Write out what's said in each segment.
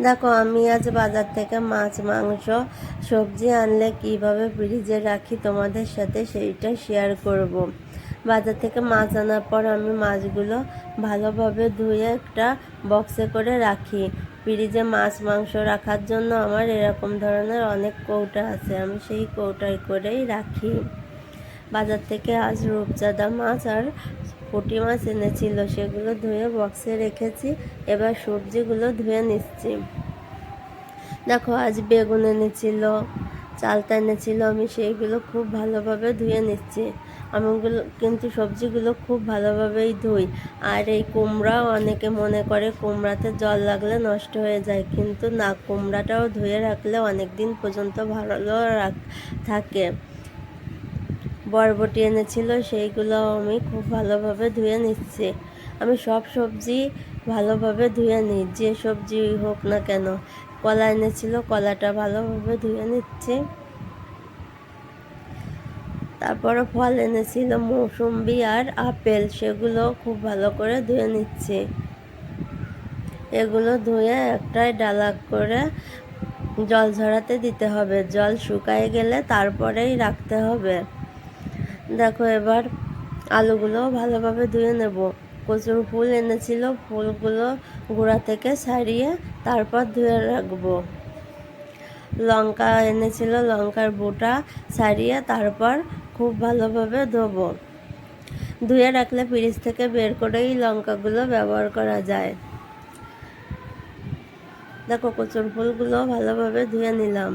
দেখো, আমি আজ বাজার থেকে মাছ, মাংস, সবজি আনলে কিভাবে ফ্রিজে রাখি তোমাদের সাথে সেইটা শেয়ার করব। বাজার থেকে মাছ আনার পর আমি মাছগুলো ভালোভাবে ধুয়ে একটা বক্সে করে রাখি। ফ্রিজে মাছ, মাংস রাখার জন্য আমার এরকম ধরনের অনেক কৌটা আছে, আমি সেই কৌটায় করেই রাখি। বাজার থেকে আজ রূপচাঁদা মাছ আর পুঁটি মাছ এনেছিল, সেগুলো ধুয়ে বক্সে রেখেছি। এবার সবজিগুলো ধুয়ে নিচ্ছি। দেখো, আজ বেগুন এনেছিল, চালতা এনেছিল, আমি সেইগুলো খুব ভালোভাবে ধুয়ে নিচ্ছি। আমিগুলো কিন্তু সবজিগুলো খুব ভালোভাবেই ধুই। আর এই কুমড়া, অনেকে মনে করে কুমড়াতে জল লাগলে নষ্ট হয়ে যায়, কিন্তু না, কুমড়াটাও ধুয়ে রাখলে অনেক দিন পর্যন্ত ভালো থাকে। বরবটি এনেছিল, সেইগুলো আমি খুব ভালোভাবে ধুয়ে নিচ্ছি। আমি সব সবজি ভালোভাবে ধুয়ে নিই, যে সবজি হোক না কেন। কলা এনেছিল, কলাটা ভালোভাবে ধুয়ে নিচ্ছি। তারপরে ফল এনেছিল মৌসুম্বি আর আপেল, সেগুলো খুব ভালো করে ধুয়ে নিচ্ছি। এগুলো ধুয়ে একটাই ডালা করে জল ঝরাতে দিতে হবে, জল শুকায় গেলে তারপরেই রাখতে হবে। দেখো, এবার আলুগুলো ভালোভাবে ধুয়ে নেব। কচুর ফুল এনেছিল, ফুলগুলো গোড়া থেকে ছাড়িয়ে তারপর ধুয়ে রাখবো। লঙ্কা এনেছিল, লঙ্কার বোটা ছাড়িয়ে তারপর খুব ভালোভাবে ধোবো। ধুয়ে রাখলে ফ্রিজ থেকে বের করেই লঙ্কাগুলো ব্যবহার করা যায়। দেখো, কচুর ফুলগুলো ভালোভাবে ধুয়ে নিলাম।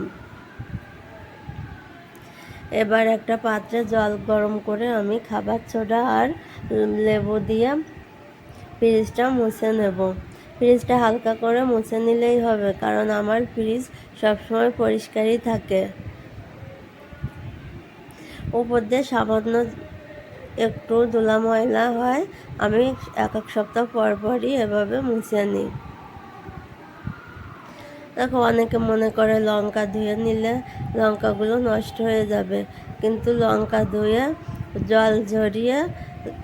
এবার একটা পাত্রে জল গরম করে আমি খাবার সোডা আর লেবু দিয়ে ফ্রিজটা মুছে নেব। ফ্রিজটা হালকা করে মুছে নিলেই হবে, কারণ আমার ফ্রিজ সবসময় পরিষ্কারই থাকে। উপর দিয়ে সামান্য একটু ধুলা ময়লা হয়, আমি এক সপ্তাহ পর পরই এভাবে মুছে নিই। দেখো, অনেকে মনে করে লঙ্কা ধুয়ে নিলে লঙ্কাগুলো নষ্ট হয়ে যাবে, কিন্তু লঙ্কা ধুয়ে জল ঝরিয়ে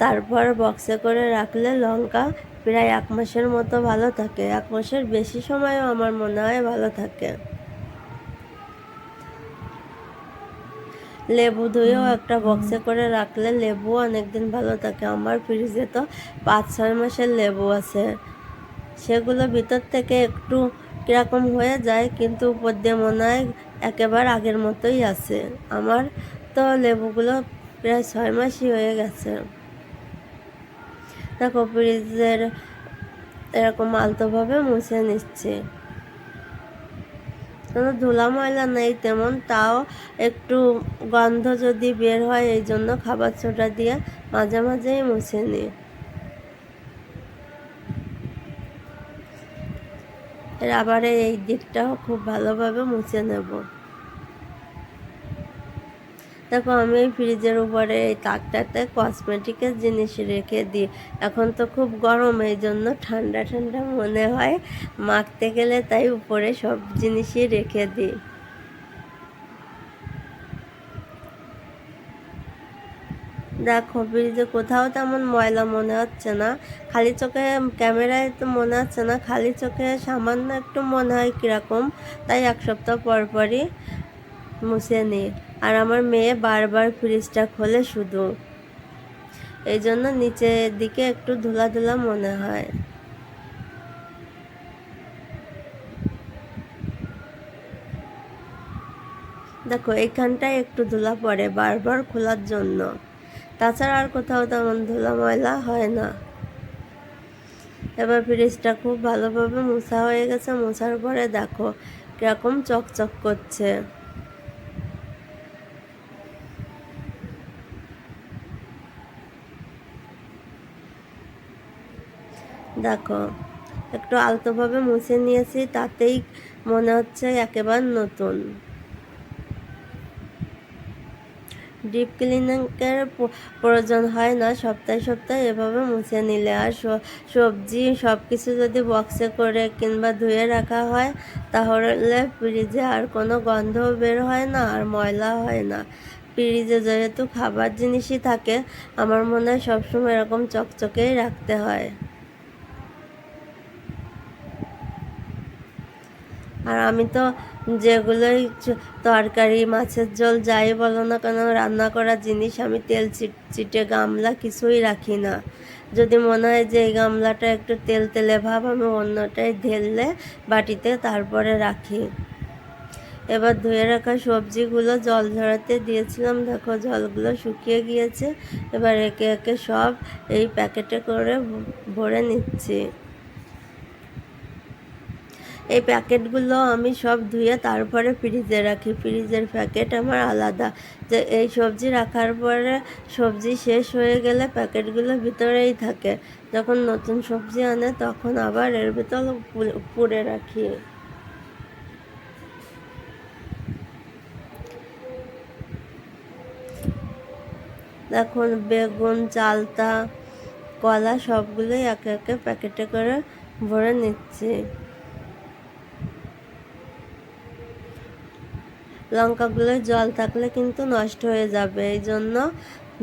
তারপর বক্সে করে রাখলে লঙ্কা প্রায় 1 মাসের মতো ভালো থাকে। 1 মাসের বেশি সময়ও আমার মনে হয় ভালো থাকে। লেবু ধুয়েও একটা বক্সে করে রাখলে লেবু অনেকদিন ভালো থাকে। আমার ফ্রিজে তো 5-6 মাসের লেবু আছে, সেগুলো ভিতর থেকে একটু কীরকম হয়ে যায়, কিন্তু উপর দিয়ে মনে হয় একেবারে আগের মতোই আছে। আমার তো লেবুগুলো প্রায় 6 মাসই হয়ে গেছে। দেখো, ফ্রিজের এরকম আলতোভাবে মুছে নিচ্ছে। কোনো ধুলা ময়লা নেই তেমন, তাও একটু গন্ধ যদি বের হয়, এই জন্য খাবার সোডা দিয়ে মাঝে মাঝেই মুছে নিই। এর আবার এই দিকটাও খুব ভালোভাবে মুছে নেব। দেখো, আমি এই ফ্রিজের উপরে এই তাকটাতে কসমেটিকের জিনিস রেখে দিই। এখন তো খুব গরম, এই জন্য ঠান্ডা ঠান্ডা মনে হয় মাখতে গেলে, তাই উপরে সব জিনিসই রেখে দিই। দেখো, ফ্রিজে কোথাও তেমন ময়লা মনে হচ্ছে না, খালি চোখে, ক্যামেরায় তো মনে হচ্ছে না, খালি চোখে সামান্য একটু মনে হয় কীরকম, তাই 1 সপ্তাহ পর পরই মুছে নিই। আর আমার মেয়ে বারবার ফ্রিজটা খোলে শুধু, এই জন্য নিচের দিকে একটু ধুলা ধুলা মনে হয়। দেখো, এইখানটায় একটু ধুলা পড়ে বারবার খোলার জন্য, তাছাড়া আর কোথাও তেমন ধুলা ময়লা হয় না। এবার ফ্রিজটা খুব ভালোভাবে মোছা হয়ে গেছে। মোছার পরে দেখো কিরকম চকচক করছে। দেখো, একটু আলতোভাবে মুছে নিয়েছি, তাতেই মনে হচ্ছে একেবারে নতুন। ডিপ ক্লিনিংয়ের প্রয়োজন হয় না, সপ্তাহে সপ্তাহে এভাবে মুছে নিলে। আর সবজি সব কিছু যদি বক্সে করে কিংবা ধুয়ে রাখা হয়, তাহলে ফ্রিজে আর কোনো গন্ধও বের হয় না, আর ময়লা হয় না। ফ্রিজে যেহেতু খাবার জিনিসই থাকে, আমার মনে হয় সবসময় এরকম চকচকেই রাখতে হয়। আর আমি তো যেগুলোই তরকারি, মাছের ঝোল যাই বলো না কেন, রান্না করা জিনিস আমি তেল চিটে গামলা কিছুই রাখি না। যদি মনে হয় যে এই গামলাটা একটু তেল তেলে ভাব, আমি অন্যটাই ঢেললে বাটিতে তারপরে রাখি। এবার ধুয়ে রাখা সবজিগুলো জল ঝরাতে দিয়েছিলাম, দেখো জলগুলো শুকিয়ে গিয়েছে। এবার একে একে সব এই প্যাকেটে করে ভরে নিচ্ছি। এই প্যাকেটগুলো আমি সব ধুয়ে তারপরে ফ্রিজে রাখি, ফ্রিজের প্যাকেট আমার আলাদা। যে এই সবজি রাখার পরে সবজি শেষ হয়ে গেলে প্যাকেটগুলো ভিতরেই থাকে, যখন নতুন সবজি আনে তখন আবার এর ভিতর পুরে রাখি। দেখুন বেগুন, চালতা, কলা সবগুলোই একে একে প্যাকেটে করে ভরে নিচ্ছি। লঙ্কাগুলো জল থাকলে কিন্তু নষ্ট হয়ে যাবে, এই জন্য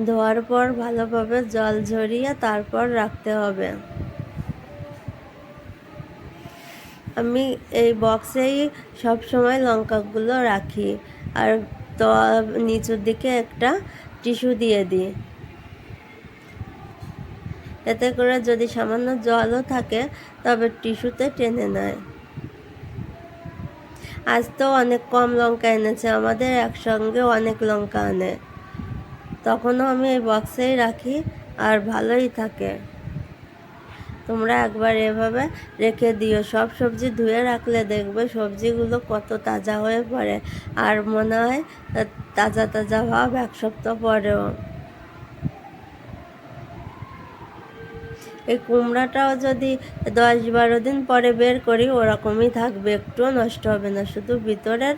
ধোয়ার পর ভালোভাবে জল ঝরিয়ে তারপর রাখতে হবে। আমি এই বক্সেই সব সময় লঙ্কাগুলো রাখি, আর তো নিচের দিকে একটা টিস্যু দিয়ে দিই, এতে করে যদি সামান্য জলও থাকে তবে টিস্যুতে টেনে নেয়। আজ তো অনেক কম লঙ্কা এনেছে, আমাদের একসঙ্গে অনেক লঙ্কা আনে, তখনও আমি এই বক্সেই রাখি আর ভালোই থাকে। তোমরা একবার এভাবে রেখে দিও, সব সবজি ধুয়ে রাখলে দেখবে সবজিগুলো কত তাজা হয়ে পড়ে, আর মনে হয় তাজা তাজা ভাব এক সপ্তাহ পরেও। এই কুমড়াটাও যদি 10-12 দিন পরে বের করি ওরকমই থাকবে, একটুও নষ্ট হবে না, শুধু ভিতরের